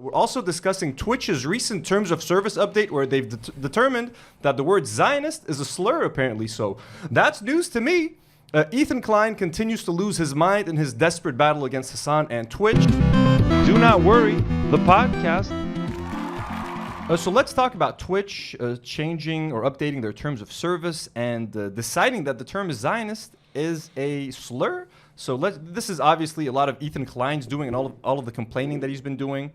We're also discussing Twitch's recent terms of service update where they've determined that the word Zionist is a slur, apparently. So that's news to me. Ethan Klein continues to lose his mind in his desperate battle against Hassan and Twitch. Do not worry, the podcast. So let's talk about Twitch changing or updating their terms of service and deciding that the term Zionist is a slur. So this is obviously a lot of Ethan Klein's doing and all of the complaining that he's been doing.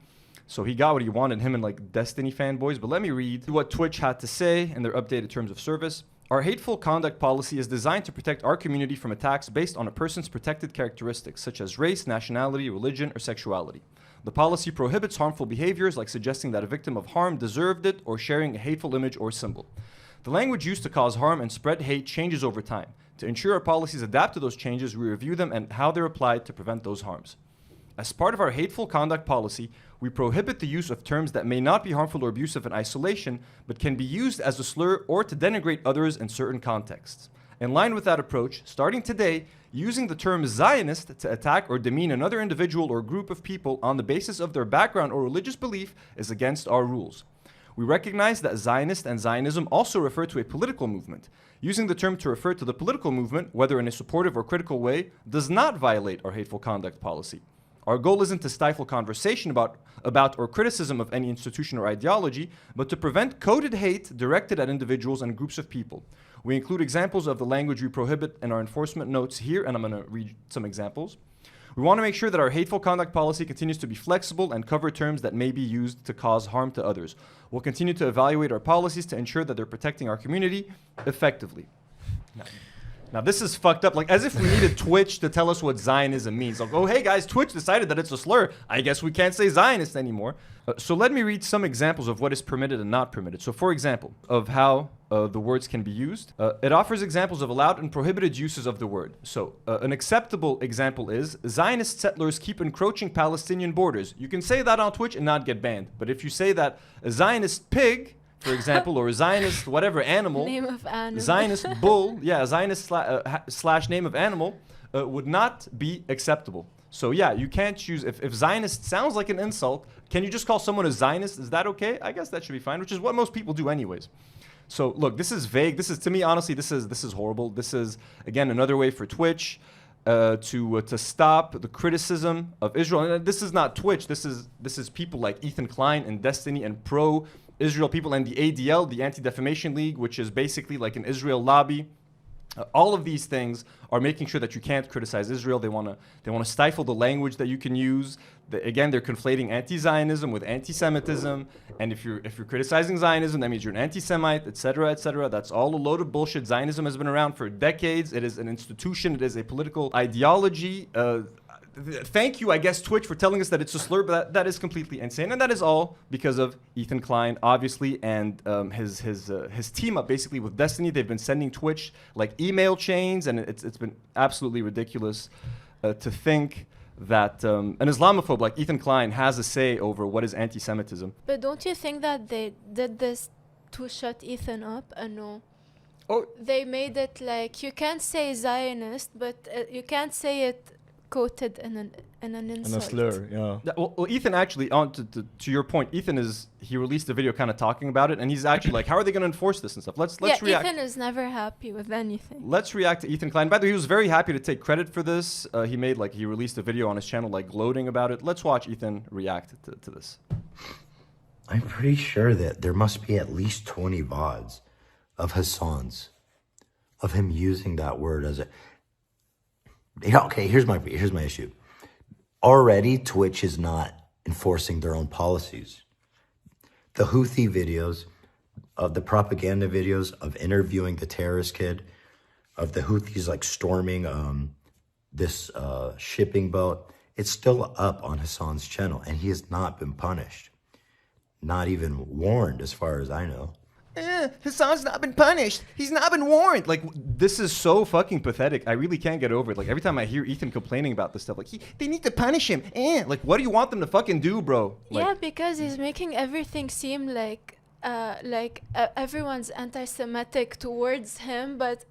So he got what he wanted, him and like Destiny fanboys. But let me read what Twitch had to say in their updated terms of service. Our hateful conduct policy is designed to protect our community from attacks based on a person's protected characteristics, such as race, nationality, religion, or sexuality. The policy prohibits harmful behaviors like suggesting that a victim of harm deserved it or sharing a hateful image or symbol. The language used to cause harm and spread hate changes over time. To ensure our policies adapt to those changes, we review them and how they're applied to prevent those harms. As part of our hateful conduct policy, we prohibit the use of terms that may not be harmful or abusive in isolation, but can be used as a slur or to denigrate others in certain contexts. In line with that approach, starting today, using the term Zionist to attack or demean another individual or group of people on the basis of their background or religious belief is against our rules. We recognize that Zionist and Zionism also refer to a political movement. Using the term to refer to the political movement, whether in a supportive or critical way, does not violate our hateful conduct policy. Our goal isn't to stifle conversation about or criticism of any institution or ideology, but to prevent coded hate directed at individuals and groups of people. We include examples of the language we prohibit in our enforcement notes here, and I'm going to read some examples. We want to make sure that our hateful conduct policy continues to be flexible and cover terms that may be used to cause harm to others. We'll continue to evaluate our policies to ensure that they're protecting our community effectively. Now, this is fucked up. Like, as if we needed Twitch to tell us what Zionism means. Like, oh, hey, guys, Twitch decided that it's a slur. I guess we can't say Zionist anymore. So let me read some examples of what is permitted and not permitted. So, for example, of how the words can be used. It offers examples of allowed and prohibited uses of the word. So, an acceptable example is, Zionist settlers keep encroaching Palestinian borders. You can say that on Twitch and not get banned. But if you say that a Zionist pig, for example, or a Zionist whatever animal, name of animal. Zionist bull, yeah, Zionist slash name of animal would not be acceptable. So yeah, you can't choose, if Zionist sounds like an insult, can you just call someone a Zionist? Is that okay? I guess that should be fine, which is what most people do anyways. So look, this is vague. This is, to me, honestly, this is horrible. This is, again, another way for Twitch to stop the criticism of Israel. And this is not Twitch. This is people like Ethan Klein and Destiny and pro-Israel people and the ADL, the Anti-Defamation League, which is basically like an Israel lobby. All of these things are making sure that you can't criticize Israel. They want to stifle the language that you can use. Again, they're conflating anti-Zionism with anti-Semitism. And if you're criticizing Zionism, that means you're an anti-Semite, etc., etc. That's all a load of bullshit. Zionism has been around for decades. It is an institution. It is a political ideology. Thank you, I guess, Twitch, for telling us that it's a slur, but that is completely insane. And that is all because of Ethan Klein, obviously, and his team up, basically, with Destiny. They've been sending Twitch, like, email chains, and it's been absolutely ridiculous to think that an Islamophobe like Ethan Klein has a say over what is anti-Semitism. But don't you think that they did this to shut Ethan up? No. Oh, They made it like, you can't say Zionist, but you can't say it quoted in an insult. And a slur, yeah. Well, Ethan actually, to your point, he released a video kind of talking about it, and he's actually like, how are they going to enforce this and stuff? Let's react. Ethan is never happy with anything. Let's react to Ethan Klein. By the way, he was very happy to take credit for this. He released a video on his channel, like, gloating about it. Let's watch Ethan react to this. I'm pretty sure that there must be at least 20 VODs of Hassan's, of him using that word as a... Okay, here's my issue. Already, Twitch is not enforcing their own policies. The Houthi videos, of the propaganda videos of interviewing the terrorist kid, of the Houthis like storming this shipping boat, it's still up on Hassan's channel, and he has not been punished. Not even warned, as far as I know. Hassan's not been punished. He's not been warned. Like, this is so fucking pathetic. I really can't get over it. Like, every time I hear Ethan complaining about this stuff, like, they need to punish him. Like, what do you want them to fucking do, bro? Like, yeah, because he's making everything seem like everyone's anti-Semitic towards him, but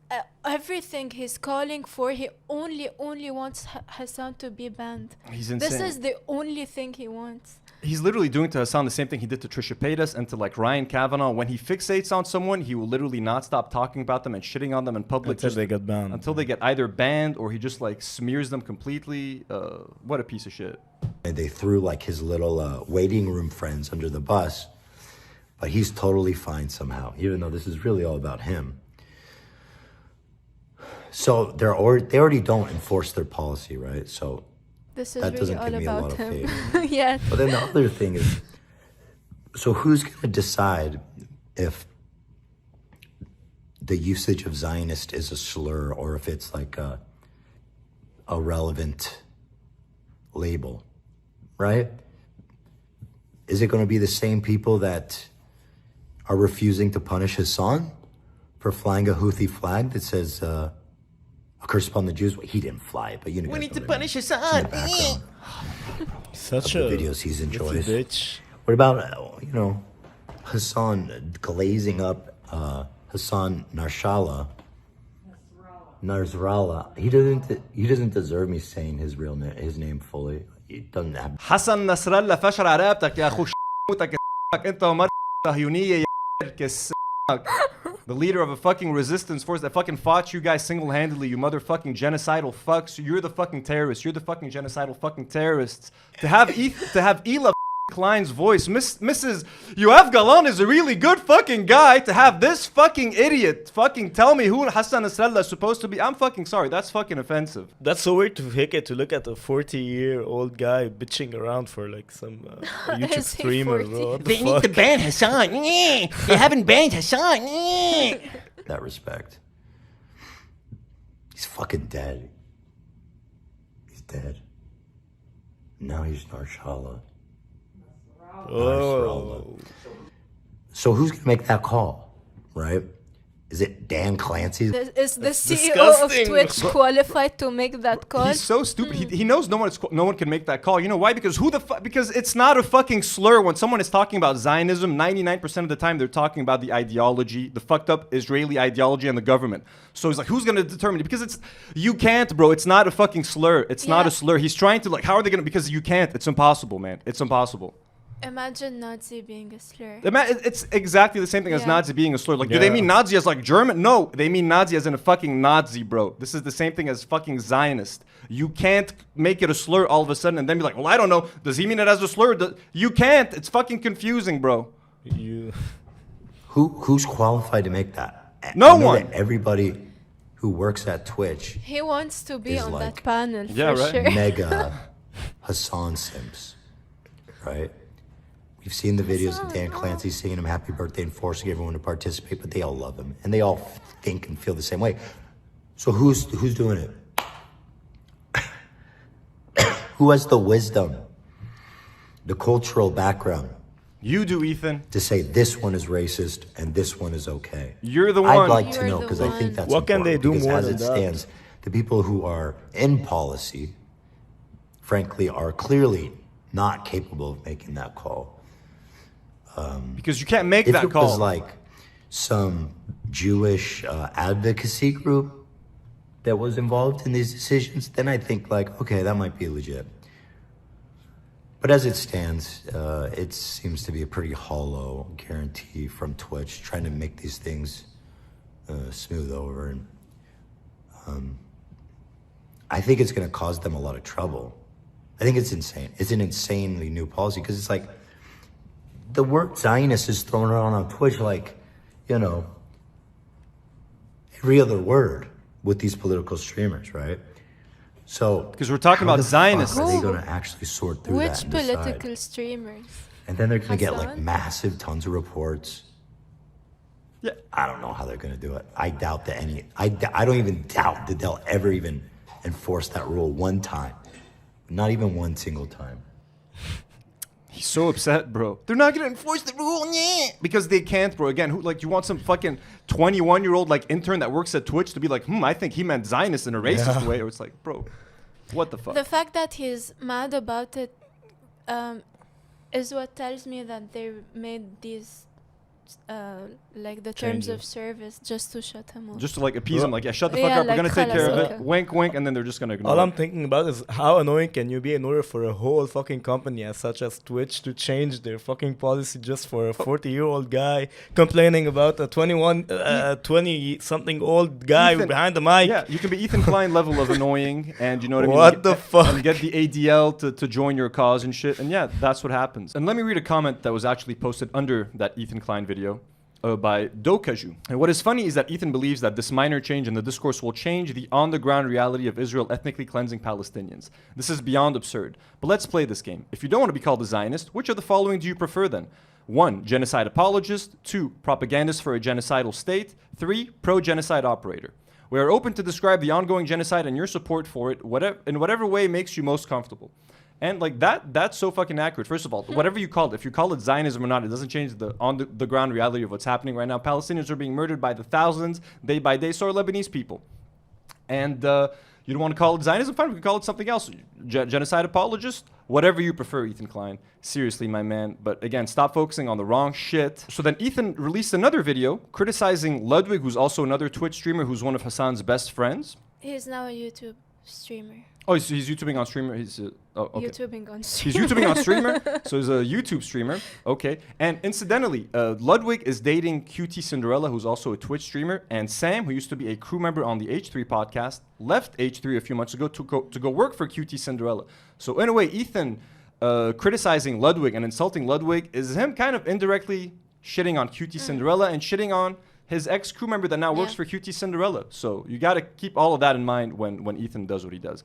everything he's calling for, he only wants Hassan to be banned. He's insane. This is the only thing he wants. He's literally doing to Hassan the same thing he did to Trisha Paytas and to like Ryan Kavanaugh. When he fixates on someone, he will literally not stop talking about them and shitting on them in public Until they get banned. Until they get either banned or he just like smears them completely. What a piece of shit. And they threw like his little waiting room friends under the bus, but he's totally fine somehow, even though this is really all about him. So they already don't enforce their policy, right? So This is that really doesn't all give me a lot about of him. faith. Yeah. But then the other thing is, so who's going to decide if the usage of Zionist is a slur or if it's like a relevant label, right? Is it going to be the same people that are refusing to punish Hassan for flying a Houthi flag that says, a curse upon the Jews? Well, he didn't fly it, but you know. We need to punish Hassan. Such the a videos he's enjoys. bitch. What about, Hassan glazing up Hassan Nasrallah? He doesn't deserve me saying his name fully. He doesn't have. حسن نصر الله فشر على رقبتك يا اخو موتك انت ومر صهيونيه يا the leader of a fucking resistance force that fucking fought you guys single-handedly, you motherfucking genocidal fucks. You're the fucking terrorists. You're the fucking genocidal fucking terrorists. To have Ela Klein's voice, Mrs. Yoav Galan is a really good fucking guy. To have this fucking idiot fucking tell me who Hassan Nasrallah is supposed to be, I'm fucking sorry. That's fucking offensive. That's so weird to look at a 40-year-old guy bitching around for like some YouTube Is he streamer. 40? Bro. What the They need to fuck? ban Hassan. They haven't banned Hassan. That respect. He's fucking dead. He's dead. Now he's Narshala. Oh. So who's gonna make that call, right? Is it Dan Clancy? Is the CEO disgusting. of Twitch qualified to make that call? He's so stupid. He knows no one can make that call. You know why? Because because it's not a fucking slur when someone is talking about Zionism. 99% of the time they're talking about the ideology, the fucked up Israeli ideology and the government. So he's like, who's gonna determine it? Because you can't, bro. It's not a fucking slur. It's not a slur. He's trying to like, how are they gonna? Because you can't. It's impossible, man. It's impossible. Imagine Nazi being a slur. It's exactly the same thing as Yeah. Nazi being a slur. Like, do they mean Nazi as like German? No, they mean Nazi as in a fucking Nazi, bro. This is the same thing as fucking Zionist. You can't make it a slur all of a sudden and then be like, well, I don't know. Does he mean it as a slur? You can't. It's fucking confusing, bro. Who's qualified to make that? No I know one. that everybody who works at Twitch He wants to be is on like- that panel Yeah, for right. sure. mega Hassan simps, right? We've seen the videos of Dan Clancy singing him happy birthday and forcing everyone to participate, but they all love him and they all think and feel the same way. So who's doing it? Who has the wisdom, the cultural background You do, Ethan. to say this one is racist and this one is okay? You're the one. I'd like to You're know the because I think one. that's What can they important, do because more as than it that? stands, the people who are in policy, frankly, are clearly not capable of making that call. Because you can't make If that it call. was like some Jewish advocacy group that was involved in these decisions, then I think like, okay, that might be legit. But as it stands, it seems to be a pretty hollow guarantee from Twitch, trying to make these things smooth over. And I think it's going to cause them a lot of trouble. I think it's insane. It's an insanely new policy because it's like the word Zionist is thrown around on Twitch like, every other word with these political streamers, right? So Because we're talking how about the fuck Zionists. Are they Who? going to actually sort through that Which and decide? political streamers? And then they're going to get like Hassan? massive tons of reports. Yeah. I don't know how they're going to do it. I doubt that I don't even doubt that they'll ever even enforce that rule one time. Not even one single time. He's so upset, bro. They're not gonna enforce the rule, yeah. Because they can't, bro. Again, you want some fucking 21-year-old like intern that works at Twitch to be like, I think he meant Zionist in a racist way, or it's like, bro, what the fuck? The fact that he's mad about it is what tells me that they made these like the Change terms it. of service just to shut him up. Just to like appease them, like, yeah, shut the fuck Yeah, up, we're like, gonna take care of خلاص, it. okay. Wink, wink, and then they're just gonna ignore All I'm it. thinking about is how annoying can you be in order for a whole fucking company as such as Twitch to change their fucking policy just for a 40-year-old guy complaining about a 20-something old guy Ethan, behind the mic. Yeah, you can be Ethan Klein level of annoying, and you know what I mean? What And the get- fuck? And get the ADL to join your cause and shit, and yeah, that's what happens. And let me read a comment that was actually posted under that Ethan Klein video. By Dokaju. And what is funny is that Ethan believes that this minor change in the discourse will change the on-the-ground reality of Israel ethnically cleansing Palestinians. This is beyond absurd. But let's play this game. If you don't want to be called a Zionist, which of the following do you prefer then? 1. Genocide apologist. 2. Propagandist for a genocidal state. 3. Pro-genocide operator. We are open to describe the ongoing genocide and your support for it in whatever way makes you most comfortable. And like that's so fucking accurate. First of all, whatever you call it, if you call it Zionism or not, it doesn't change the on the ground reality of what's happening right now. Palestinians are being murdered by the thousands, day by day. So are Lebanese people. And you don't want to call it Zionism? Fine, we can call it something else. Genocide apologist, whatever you prefer, Ethan Klein. Seriously, my man. But again, stop focusing on the wrong shit. So then Ethan released another video criticizing Ludwig, who's also another Twitch streamer who's one of Hassan's best friends. He's now a YouTube streamer. Oh, he's YouTubing on streamer. He's okay. YouTubing on He's streamer. YouTubing on streamer, so he's a YouTube streamer. Okay. And incidentally, Ludwig is dating QT Cinderella, who's also a Twitch streamer, and Sam, who used to be a crew member on the H3 podcast, left H3 a few months ago to go work for QT Cinderella. So in a way, Ethan criticizing Ludwig and insulting Ludwig is him kind of indirectly shitting on QT Cinderella and shitting on his ex-crew member that now works Yeah. for QT Cinderella. So you got to keep all of that in mind when Ethan does what he does.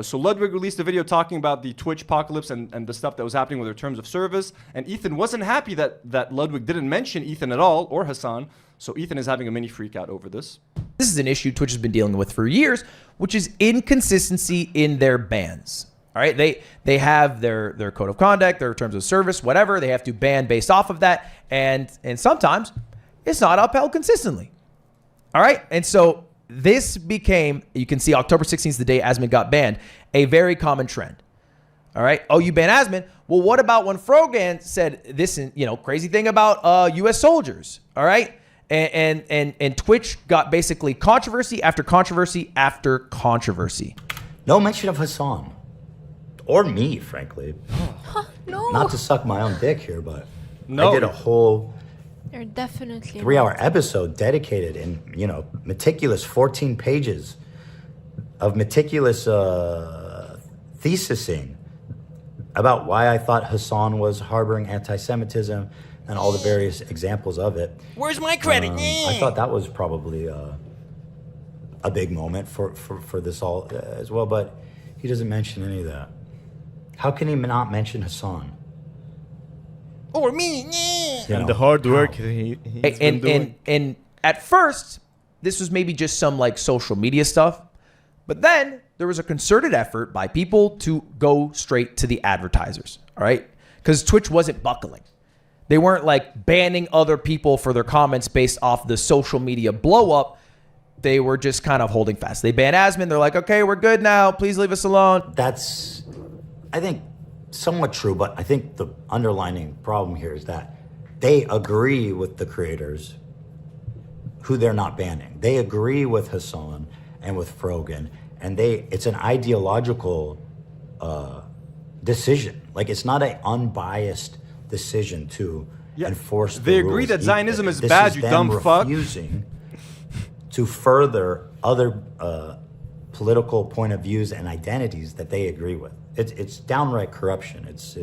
So Ludwig released a video talking about the Twitch apocalypse and the stuff that was happening with their terms of service. And Ethan wasn't happy that Ludwig didn't mention Ethan at all, or Hassan. So Ethan is having a mini freak out over this. This is an issue Twitch has been dealing with for years, which is inconsistency in their bans. All right, they have their code of conduct, their terms of service, whatever. They have to ban based off of that, and sometimes it's not upheld consistently. All right, and so this became, you can see October 16th is the day Asman got banned, a very common trend. All right, oh, you ban Asman? Well, what about when Frogan said this, crazy thing about U.S. soldiers? All right, and Twitch got basically controversy after controversy after controversy. No mention of Hassan. Or me, frankly. No. Not to suck my own dick here, but No. I did a whole You're definitely 3-hour episode dedicated in, meticulous 14 pages of meticulous thesising about why I thought Hassan was harboring anti-Semitism and all the various examples of it. Where's my credit? I thought that was probably a big moment for this all as well, but he doesn't mention any of that. How can he not mention Hassan? Or me? You And know, the hard work how? he's been doing. And at first, this was maybe just some like social media stuff, but then there was a concerted effort by people to go straight to the advertisers. All right, because Twitch wasn't buckling. They weren't like banning other people for their comments based off the social media blow up. They were just kind of holding fast. They banned Asman. They're like, okay, we're good now. Please leave us alone. That's, I think, somewhat true, but I think the underlining problem here is that they agree with the creators who they're not banning. They agree with Hassan and with Frogan, and it's an ideological decision. Like, it's not an unbiased decision to enforce the They agree rules. that Zionism is This bad, you them dumb fuck. refusing to further other political point of views and identities that they agree with. It's downright corruption. It's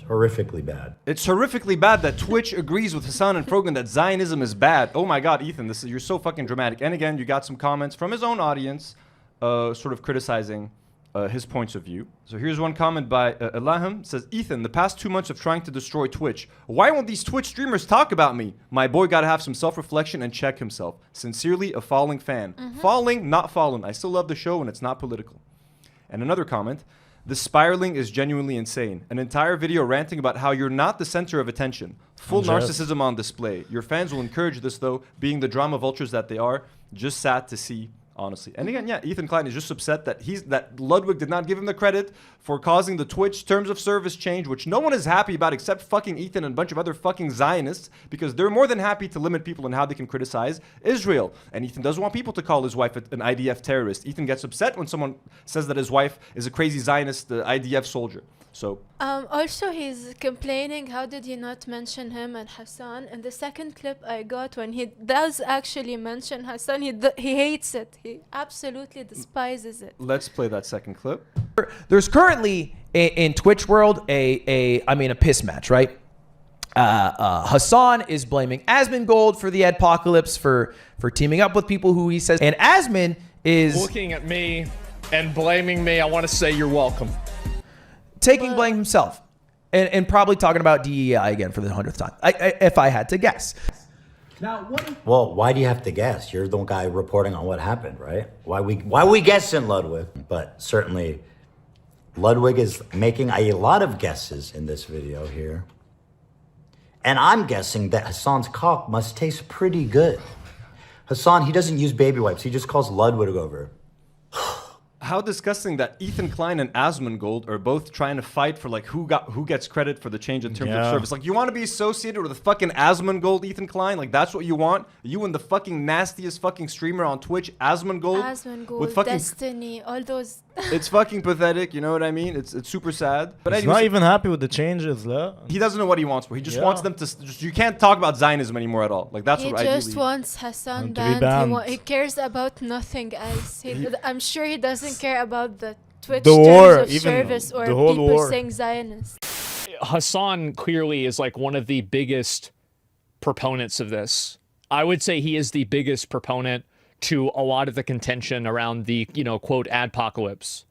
horrifically bad. It's horrifically bad that Twitch agrees with Hassan and Frogan that Zionism is bad. Oh my God, Ethan, you're so fucking dramatic. And again, you got some comments from his own audience, sort of criticizing his points of view. So here's one comment by Elahim. It says, Ethan, the past 2 months of trying to destroy Twitch. Why won't these Twitch streamers talk about me? My boy gotta have some self-reflection and check himself. Sincerely, a falling fan. Falling, not fallen. I still love the show and it's not political. And another comment. The spiraling is genuinely insane. An entire video ranting about how you're not the center of attention. Full narcissism on display. Your fans will encourage this though, being the drama vultures that they are. Just sad to see honestly. And again, yeah, Ethan Klein is just upset that Ludwig did not give him the credit for causing the Twitch terms of service change, which no one is happy about except fucking Ethan and a bunch of other fucking Zionists, because they're more than happy to limit people in how they can criticize Israel. And Ethan doesn't want people to call his wife an IDF terrorist. Ethan gets upset when someone says that his wife is a crazy Zionist IDF soldier. So also he's complaining, how did you not mention him and Hassan? In the second clip I got, when he does actually mention Hassan, he hates it. He absolutely despises it. let's play that second clip. There's currently in Twitch world a piss match, right? Hassan is blaming Asmongold for the adpocalypse, for teaming up with people who he says, and Asmon is looking at me and blaming me. I want to say you're welcome. Taking blame himself, and probably talking about DEI again for the 100th time, if I had to guess. Well, why do you have to guess? You're the guy reporting on what happened, right? Why we guessing Ludwig? But certainly, Ludwig is making a lot of guesses in this video here. And I'm guessing that Hassan's cock must taste pretty good. Hassan, he doesn't use baby wipes. He just calls Ludwig over. How disgusting that Ethan Klein and Asmongold are both trying to fight for like who gets credit for the change in terms of service. Like, you want to be associated with the fucking Asmongold, Ethan Klein? Like, that's what you want? You and the fucking nastiest fucking streamer on Twitch, Asmongold, with fucking Destiny, all those. It's fucking pathetic, you know what I mean? It's super sad. But He's anyways, not even happy with the changes, la. he doesn't know what he wants, bro. He just wants them to you can't talk about Zionism anymore at all. Like, that's He what just ideally. wants Hassan to be banned. banned. He cares about nothing else. I'm sure he doesn't care about the Twitch The terms war, of even service or the whole people war. saying Zionist. Hassan clearly is like one of the biggest proponents of this. I would say he is the biggest proponent to a lot of the contention around the, quote, adpocalypse.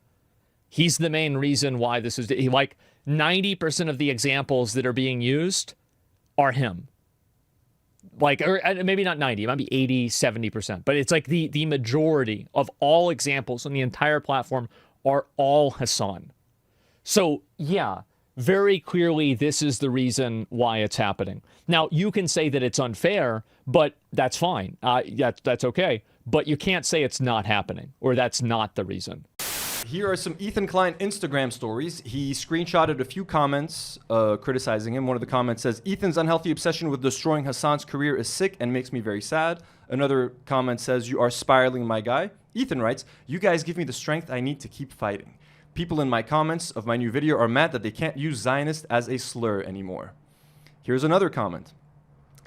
He's the main reason why this is, like 90% of the examples that are being used are him. Like, or maybe not 90, it might be 80, 70%, but it's like the majority of all examples on the entire platform are all Hassan. So yeah, very clearly this is the reason why it's happening. Now, you can say that it's unfair, but that's fine. That's okay. But you can't say it's not happening or that's not the reason. Here are some Ethan Klein Instagram stories. He screenshotted a few comments criticizing him. One of the comments says, Ethan's unhealthy obsession with destroying Hassan's career is sick and makes me very sad. Another comment says, you are spiraling, my guy. Ethan writes, you guys give me the strength I need to keep fighting. People in my comments of my new video are mad that they can't use Zionist as a slur anymore. Here's another comment.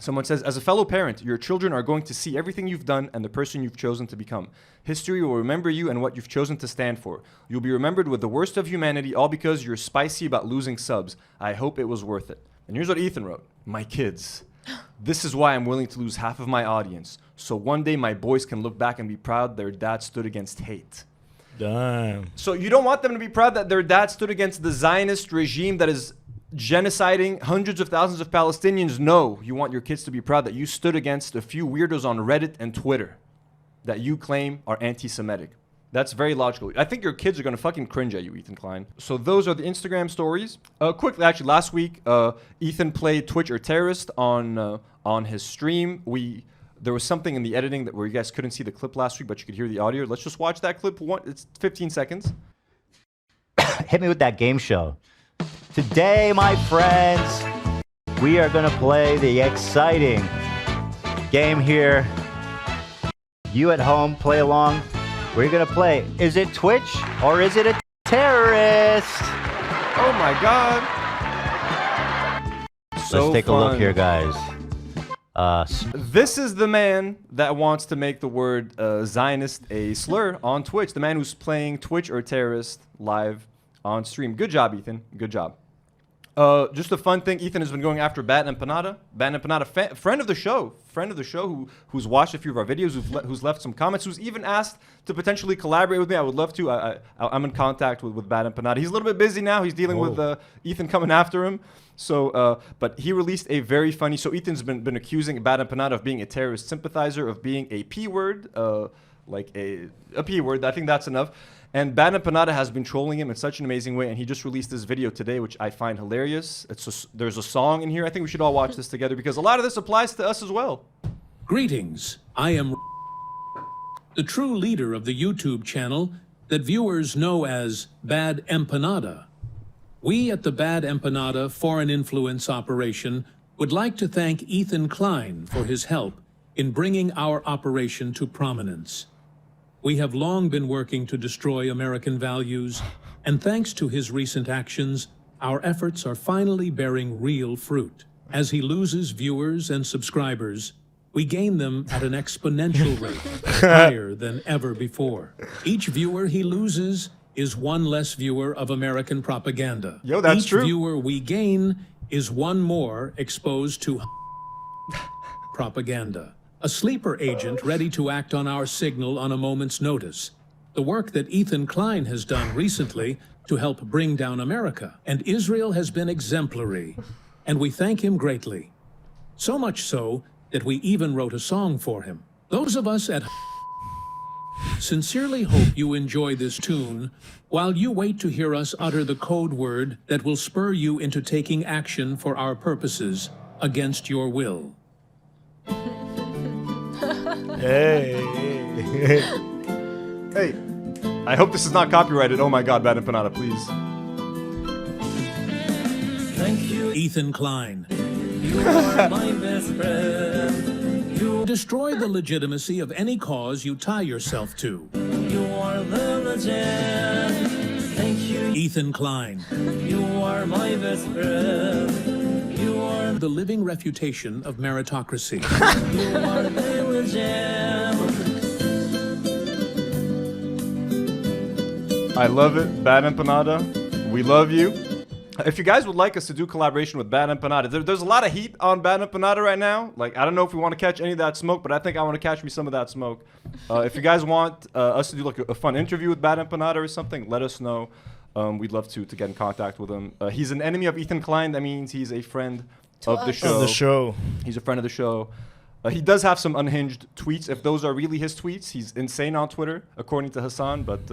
Someone says, as a fellow parent, your children are going to see everything you've done and the person you've chosen to become. History will remember you and what you've chosen to stand for. You'll be remembered with the worst of humanity, all because you're spicy about losing subs. I hope it was worth it. And here's what Ethan wrote. My kids. This is why I'm willing to lose half of my audience. So one day my boys can look back and be proud their dad stood against hate. Damn. So you don't want them to be proud that their dad stood against the Zionist regime that is genociding hundreds of thousands of Palestinians? No, you want your kids to be proud that you stood against a few weirdos on Reddit and Twitter that you claim are anti-Semitic. That's very logical. I think your kids are going to fucking cringe at you, Ethan Klein. So those are the Instagram stories. Quickly, actually, last week, Ethan played Twitch or Terrorist on his stream. There was something in the editing where you guys couldn't see the clip last week, but you could hear the audio. Let's just watch that clip. It's 15 seconds. Hit me with that game show. Today, my friends, we are going to play the exciting game here. You at home, play along. We're going to play. Is it Twitch or is it a terrorist? Oh my God. Let's take a look here, guys. This is the man that wants to make the word Zionist a slur on Twitch. The man who's playing Twitch or Terrorist live on stream. Good job, Ethan. Good job. Just a fun thing. Ethan has been going after Bat Empanada. Bat Empanada, friend of the show, who's watched a few of our videos, who's left some comments, who's even asked to potentially collaborate with me. I would love to. I'm in contact with Bat Empanada. He's a little bit busy now. He's dealing with Ethan coming after him. So, but he released a very funny. So Ethan's been accusing Bat Empanada of being a terrorist sympathizer, of being a P word, like a P word. I think that's enough. And Bat Empanada has been trolling him in such an amazing way, and he just released this video today, which I find hilarious. There's a song in here. I think we should all watch this together because a lot of this applies to us as well. Greetings. I am the true leader of the YouTube channel that viewers know as Bad Empanada. We at the Bad Empanada Foreign Influence Operation would like to thank Ethan Klein for his help in bringing our operation to prominence. We have long been working to destroy American values, and thanks to his recent actions, our efforts are finally bearing real fruit. As he loses viewers and subscribers, we gain them at an exponential rate, higher than ever before. Each viewer he loses is one less viewer of American propaganda. Yo, that's Each true. viewer we gain is one more exposed to propaganda. A sleeper agent ready to act on our signal on a moment's notice. The work that Ethan Klein has done recently to help bring down America. And Israel has been exemplary, and we thank him greatly. So much so that we even wrote a song for him. Those of us at sincerely hope you enjoy this tune while you wait to hear us utter the code word that will spur you into taking action for our purposes against your will. Hey. Hey, I hope this is not copyrighted. Oh my God, Bad Empanada, please. Thank you, Ethan Klein. You are my best friend. You destroy the legitimacy of any cause you tie yourself to. You are the legend. Thank you, Ethan Klein. You are my best friend. You are the living refutation of meritocracy. You are the legend. I love it, Bad Empanada. We love you. If you guys would like us to do collaboration with Bad Empanada, there's a lot of heat on Bad Empanada right now. Like, I don't know if we want to catch any of that smoke, but I think I want to catch me some of that smoke. If you guys want us to do like a fun interview with Bad Empanada or something, let us know. We'd love to get in contact with him. He's an enemy of Ethan Klein. That means he's a friend of the show. Of the show. He's a friend of the show. He does have some unhinged tweets. If those are really his tweets, he's insane on Twitter, according to Hassan, but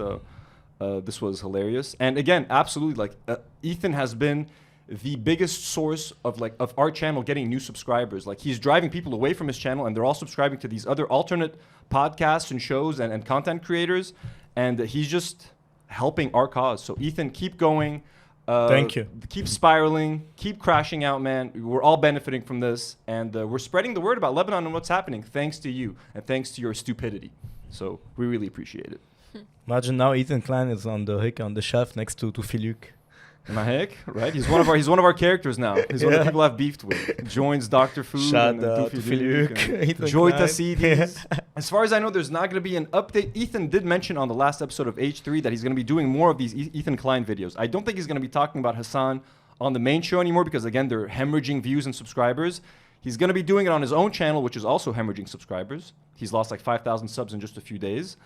this was hilarious. And again, absolutely, like Ethan has been the biggest source of our channel getting new subscribers. Like, he's driving people away from his channel, and they're all subscribing to these other alternate podcasts and shows and content creators, and he's just helping our cause. So Ethan, keep going. Thank you. Keep spiraling, keep crashing out, man. We're all benefiting from this, and we're spreading the word about Lebanon and what's happening thanks to you and thanks to your stupidity. So we really appreciate it. Imagine now Ethan Klein is on the shelf next to Philuk. Mahek, right? He's one of our characters now. He's one of the people I've beefed with. Joins Dr. Food Shout and out to Philuk. Joy Tasidis. As far as I know, there's not going to be an update. Ethan did mention on the last episode of H3 that he's going to be doing more of these Ethan Klein videos. I don't think he's going to be talking about Hassan on the main show anymore because, again, they're hemorrhaging views and subscribers. He's going to be doing it on his own channel, which is also hemorrhaging subscribers. He's lost like 5,000 subs in just a few days.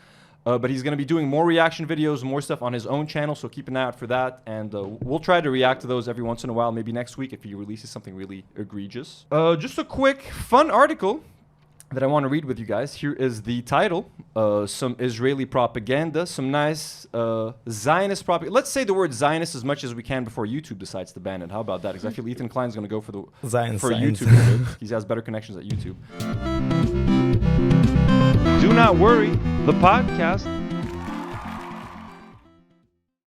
But he's going to be doing more reaction videos, more stuff on his own channel, so keep an eye out for that. And we'll try to react to those every once in a while, maybe next week if he releases something really egregious. Just a quick, fun article that I want to read with you guys. Here is the title. Some Israeli propaganda, some nice Zionist propaganda. Let's say the word Zionist as much as we can before YouTube decides to ban it. How about that? Because I feel Ethan Klein's going to go for the YouTube. He has better connections at YouTube. Do not worry, the podcast